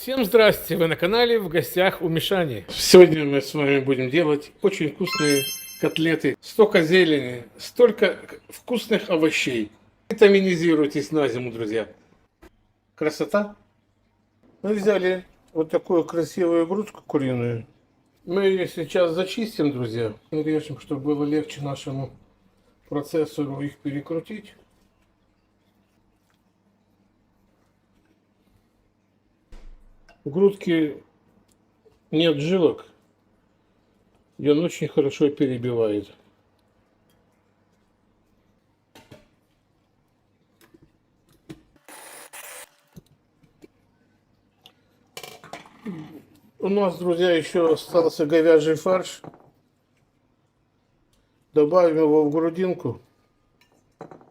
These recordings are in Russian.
Всем здрасте, вы на канале «В гостях у Мишани». Сегодня мы с вами будем делать очень вкусные котлеты. Столько зелени, столько вкусных овощей. Витаминизируйтесь на зиму, друзья. Красота. Мы взяли вот такую красивую грудку куриную. Мы ее сейчас зачистим, друзья. Нарежем, чтобы было легче нашему процессору их перекрутить. У грудки нет жилок, и он очень хорошо перебивает. У нас, друзья, еще остался говяжий фарш. Добавим его в грудинку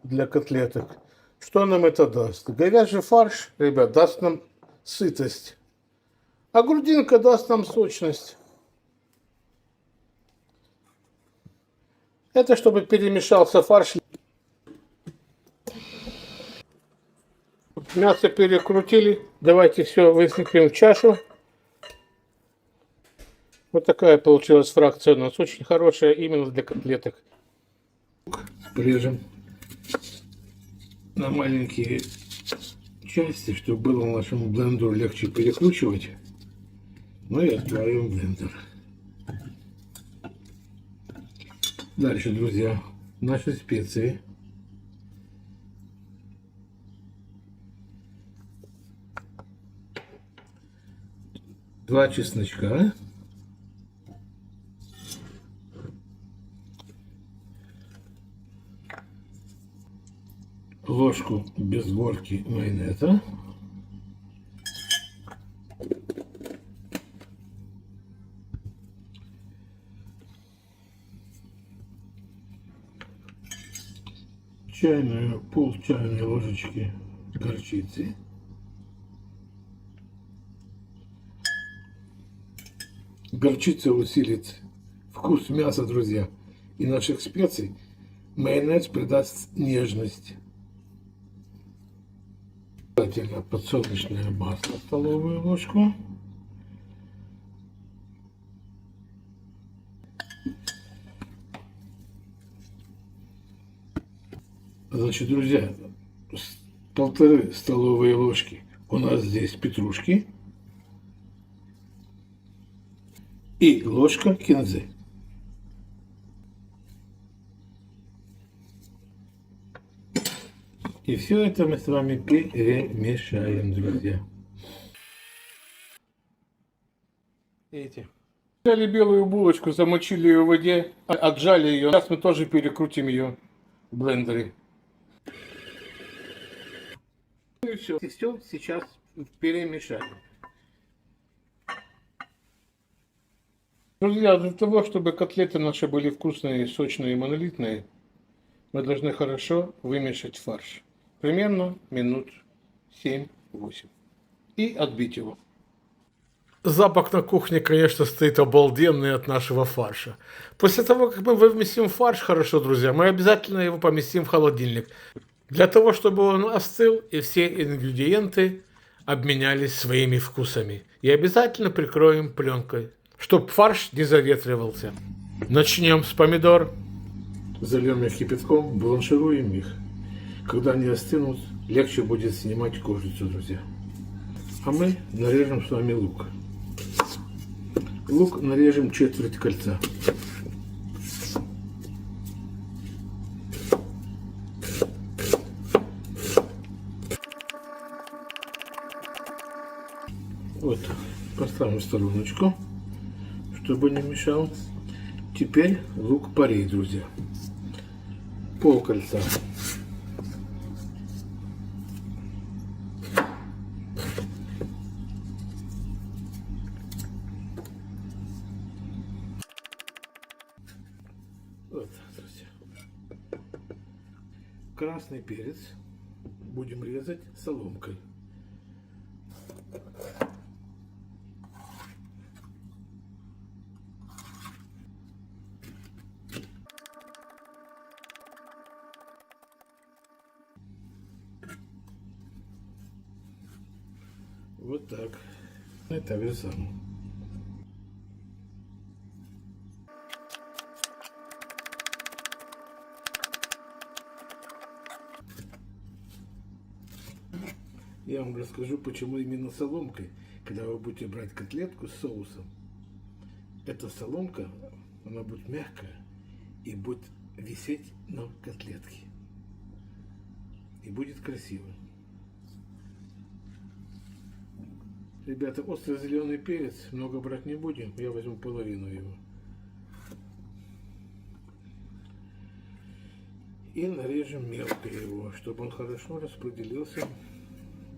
для котлеток. Что нам это даст? Говяжий фарш, ребят, даст нам сытость. А грудинка даст нам сочность. Это чтобы перемешался фарш. Мясо перекрутили. Давайте все высыпем в чашу. Вот такая получилась фракция у нас. Очень хорошая именно для котлеток. Порежем на маленькие части, чтобы было нашему блендеру легче перекручивать. Ну и отправим в блендер. Дальше, друзья, наши специи. Два чесночка. Ложку без горки майонеза. Пол чайной ложечки горчицы. Горчица усилит вкус мяса, друзья, и наших специй. Майонез придаст нежность. Обязательно подсолнечное масло, столовую ложку. Значит, друзья, 1,5 столовые ложки у нас здесь петрушки и ложка кинзы. И все это мы с вами перемешаем, друзья. Видите? Взяли белую булочку, замочили ее в воде, отжали ее. Сейчас мы тоже перекрутим ее в блендере. И все. И все сейчас перемешаем. Друзья, для того, чтобы котлеты наши были вкусные, сочные и монолитные, мы должны хорошо вымешать фарш. Примерно минут 7-8. И отбить его. Запах на кухне, конечно, стоит обалденный от нашего фарша. После того, как мы вымесим фарш хорошо, друзья, мы обязательно его поместим в холодильник. Для того, чтобы он остыл и все ингредиенты обменялись своими вкусами. И обязательно прикроем пленкой, чтобы фарш не заветривался. Начнем с помидор. Зальем их кипятком, бланшируем их. Когда они остынут, легче будет снимать кожицу, друзья. А мы нарежем с вами лук. Лук нарежем четверть кольца. Вот, поставим в стороночку, чтобы не мешал. Теперь лук-порей, друзья. Пол кольца. Вот, друзья. Красный перец будем резать соломкой. Вот так. И так же само. Я вам расскажу, почему именно соломкой, когда вы будете брать котлетку с соусом. Эта соломка, она будет мягкая и будет висеть на котлетке. И будет красиво. Ребята, острый зеленый перец много брать не будем. Я возьму половину его. И нарежем мелко его, чтобы он хорошо распределился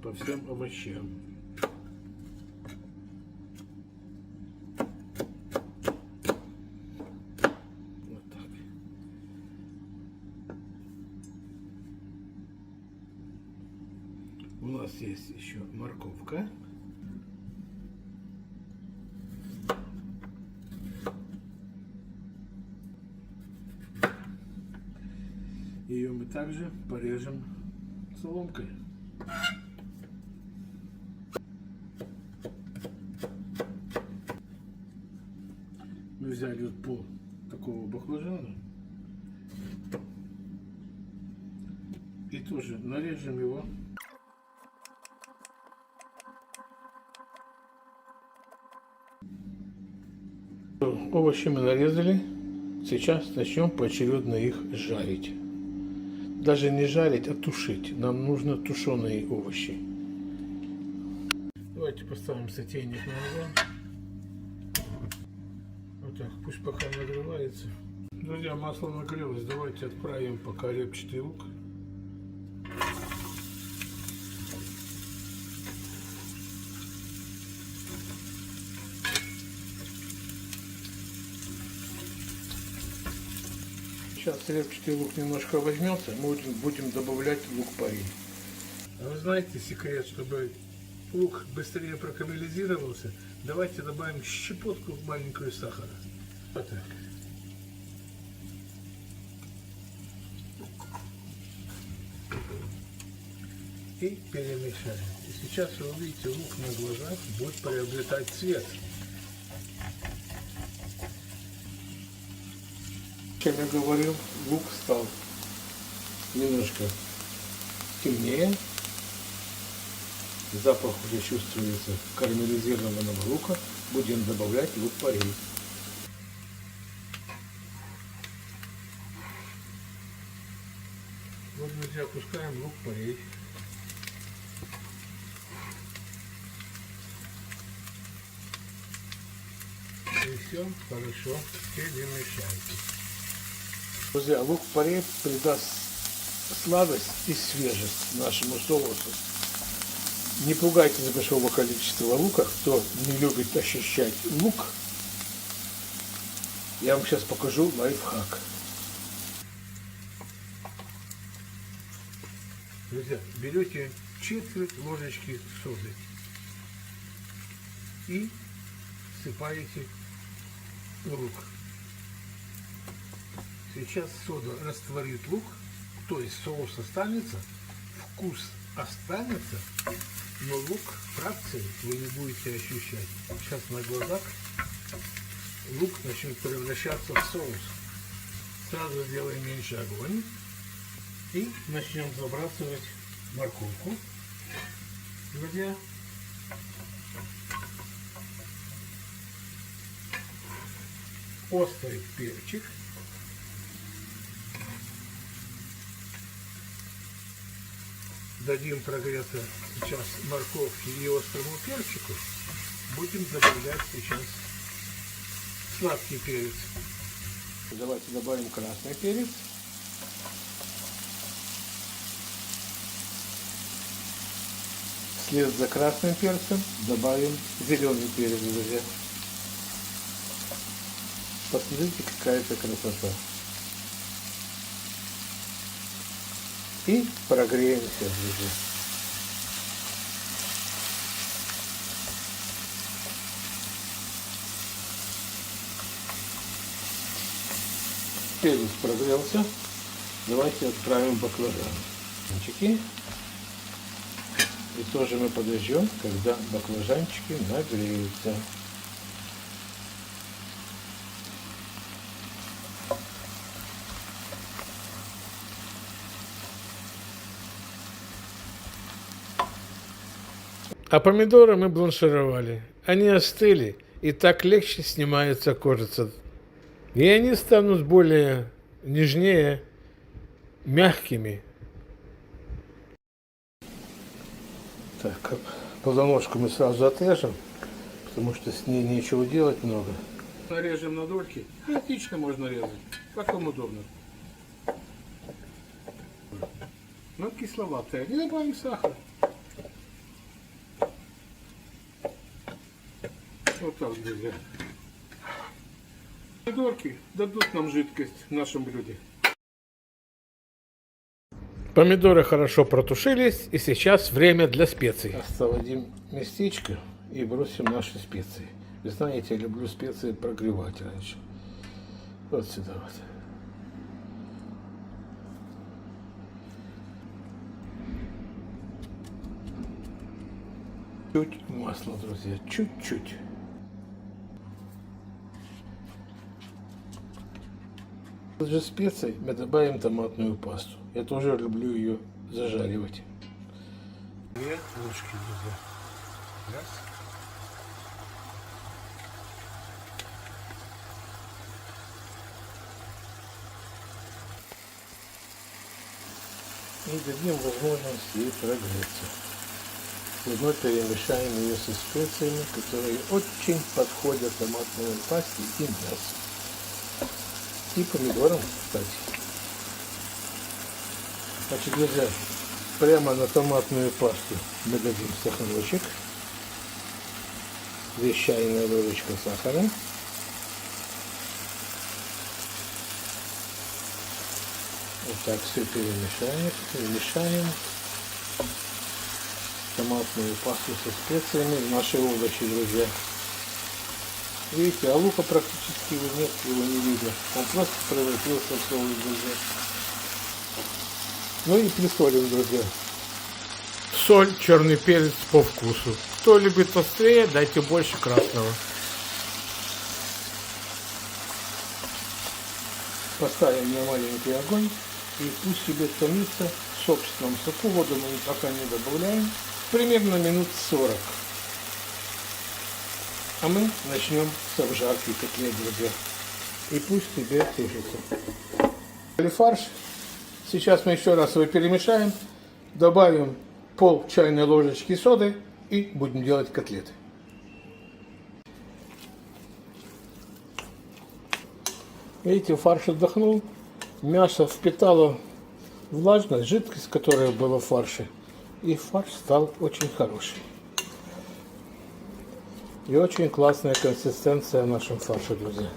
по всем овощам. Вот так. У нас есть еще морковка. Ее мы также порежем соломкой. Мы взяли вот пол такого баклажана и тоже нарежем его. Овощи мы нарезали. Сейчас начнем поочередно их жарить. Даже не жарить, а тушить. Нам нужно тушеные овощи. Давайте поставим сотейник на огонь. Вот так, пусть пока нагревается. Друзья, масло нагрелось. Давайте отправим пока репчатый лук. Сейчас репчатый лук немножко возьмется, мы будем добавлять лук-порей. А вы знаете секрет, чтобы лук быстрее прокарамелизировался? Давайте добавим щепотку маленькую сахара. Вот так. И перемешаем. И сейчас вы увидите, лук на глазах будет приобретать цвет. Чем я говорил, лук стал немножко темнее. Запах уже чувствуется карамелизированного лука. Будем добавлять лук-порей. Вот, друзья, опускаем лук-порей. И все хорошо перемешайте. Друзья, лук-порей придаст сладость и свежесть нашему соусу. Не пугайтесь большого количества лука. Кто не любит ощущать лук, я вам сейчас покажу лайфхак. Друзья, берете четверть ложечки соды и всыпаете в лук. Сейчас сода растворит лук, то есть соус останется, вкус останется, но лук фракции вы не будете ощущать. Сейчас на глазах лук начнет превращаться в соус. Сразу сделаем меньше огонь и начнем забрасывать морковку. Друзья, острый перчик. Дадим прогреться сейчас морковки и острому перчику. Будем добавлять сейчас сладкий перец. Давайте добавим красный перец. Вслед за красным перцем добавим зеленый перец, друзья. Посмотрите, какая это красота. И прогреемся, друзья. Перец прогрелся. Давайте отправим баклажаны. И тоже мы подождем, когда баклажанчики нагреются. А помидоры мы бланшировали. Они остыли, и так легче снимается кожица. И они станут более нежнее, мягкими. Так, полножку мы сразу отрежем, потому что с ней нечего делать много. Нарежем на дольки. И отлично можно резать, как вам удобно. Но кисловатая. Не добавим сахар. Вот так, друзья. Помидорки дадут нам жидкость в нашем блюде. Помидоры хорошо протушились, и сейчас время для специй. Освободим местечко и бросим наши специи. Вы знаете, я люблю специи прогревать раньше. Вот сюда вот. Чуть масла, друзья, чуть-чуть. Из специй мы добавим томатную пасту. Я тоже люблю ее зажаривать. 2 ложки, друзья. Раз. И дадим возможность ей прогреться. Заодно перемешаем ее со специями, которые очень подходят томатной пасте и мясу. И помидорам, кстати. Значит, друзья, прямо на томатную пасту мы дадим сахарочек, 2 чайные ложечки сахара, вот так все перемешаем томатную пасту со специями в нашей овощи, друзья. Видите, а лука практически нет, его не видно. Он просто превратился в соус, друзья. Ну и присолим, друзья. Соль, черный перец по вкусу. Кто любит острее, дайте больше красного. Поставим на маленький огонь и пусть себе томится в собственном соку. Воду мы пока не добавляем. Примерно минут 40. А мы начнем с обжарки котлет, друзья. И пусть себе тушится. Фарш. Сейчас мы еще раз его перемешаем. Добавим пол чайной ложечки соды и будем делать котлеты. Видите, фарш отдохнул. Мясо впитало влажность, жидкость, которая была в фарше. И фарш стал очень хороший. И очень классная консистенция в нашем фарше, друзья.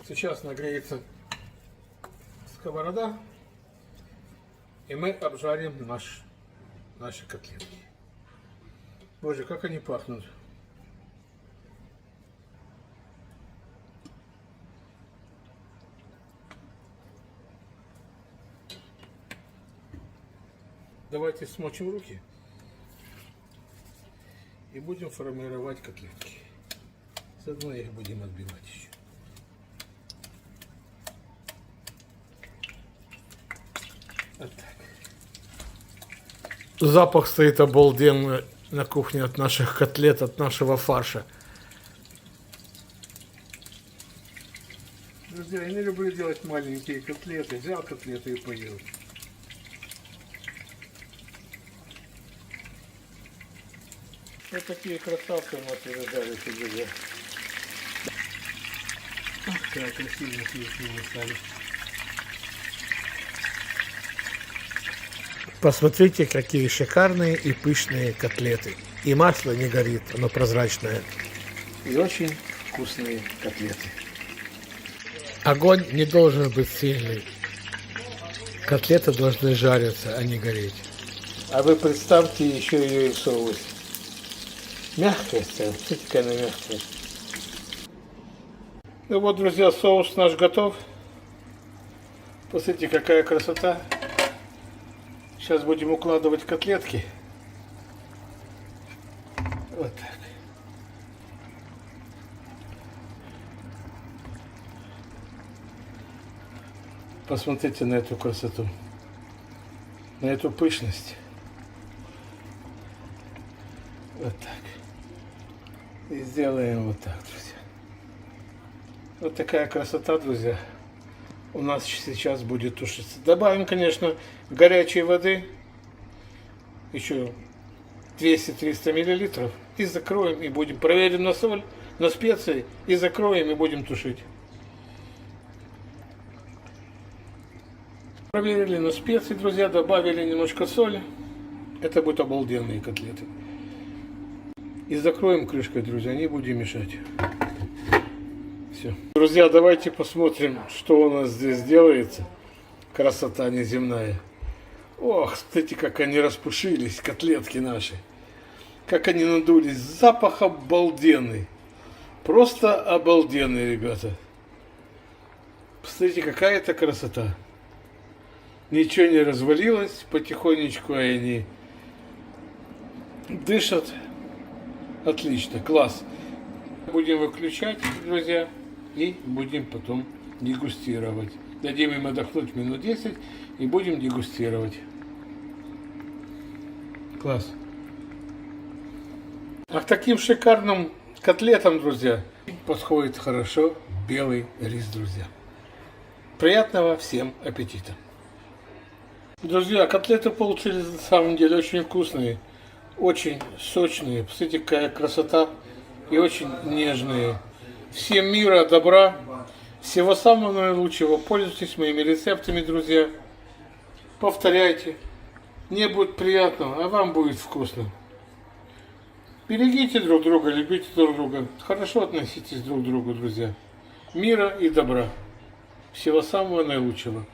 Сейчас нагреется сковорода, и мы обжарим наши котлетки. Боже, как они пахнут. Давайте смочим руки. И будем формировать котлетки. Заодно их будем отбивать еще. Вот так. Запах стоит обалденный на кухне от наших котлет, от нашего фарша. Друзья, я не люблю делать маленькие котлеты. Взял котлеты и поел. Вот такие красавцы у нас рождались, друзья. Ах, как красиво сливки стали. Посмотрите, какие шикарные и пышные котлеты. И масло не горит, оно прозрачное. И очень вкусные котлеты. Огонь не должен быть сильный. Котлеты должны жариться, а не гореть. А вы представьте еще ее и в соусе. Мягкая стала, смотрите, какая она мягкая. Ну вот, друзья, соус наш готов. Посмотрите, какая красота. Сейчас будем укладывать котлетки. Посмотрите на эту красоту, на эту пышность. Вот так. И сделаем вот так, друзья. Вот такая красота, друзья, у нас сейчас будет тушиться. Добавим, конечно, горячей воды, еще 200-300 миллилитров, и закроем, и будем. Проверим на соль, на специи, и закроем, и будем тушить. Проверили на специи, друзья, добавили немножко соли. Это будут обалденные котлеты. И закроем крышкой, друзья, не будем мешать. Все. Друзья, давайте посмотрим, что у нас здесь делается. Красота неземная. Ох, смотрите, как они распушились, котлетки наши. Как они надулись. Запах обалденный. Просто обалденный, ребята. Посмотрите, какая это красота. Ничего не развалилось, потихонечку они дышат. Отлично, класс. Будем выключать, друзья, и будем потом дегустировать. Дадим им отдохнуть минут 10 и будем дегустировать. Класс. А к таким шикарным котлетам, друзья, подходит хорошо белый рис, друзья. Приятного всем аппетита. Друзья, котлеты получились на самом деле очень вкусные, очень сочные. Посмотрите, какая красота, и очень нежные. Всем мира, добра, всего самого наилучшего. Пользуйтесь моими рецептами, друзья. Повторяйте. Мне будет приятно, а вам будет вкусно. Берегите друг друга, любите друг друга. Хорошо относитесь друг к другу, друзья. Мира и добра. Всего самого наилучшего.